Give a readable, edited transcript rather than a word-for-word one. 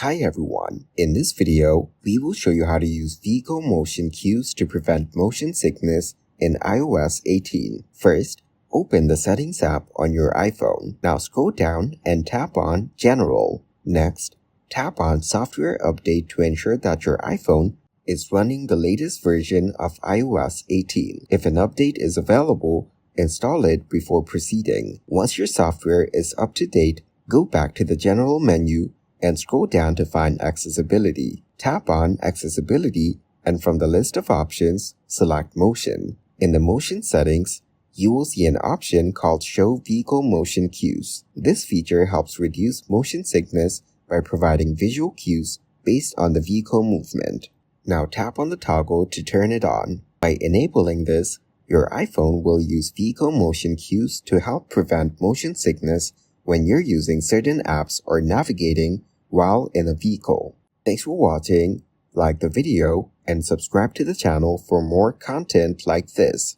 Hi everyone, in this video, we will show you how to use vehicle motion cues to prevent motion sickness in iOS 18. First, open the Settings app on your iPhone. Now scroll down and tap on General. Next, tap on Software Update to ensure that your iPhone is running the latest version of iOS 18. If an update is available, install it before proceeding. Once your software is up to date, go back to the General menu and scroll down to find Accessibility. Tap on Accessibility and from the list of options, select Motion. In the Motion settings, you will see an option called Show Vehicle Motion Cues. This feature helps reduce motion sickness by providing visual cues based on the vehicle movement. Now tap on the toggle to turn it on. By enabling this, your iPhone will use vehicle motion cues to help prevent motion sickness when you're using certain apps or navigating while in a vehicle. Thanks for watching, like the video, and subscribe to the channel for more content like this.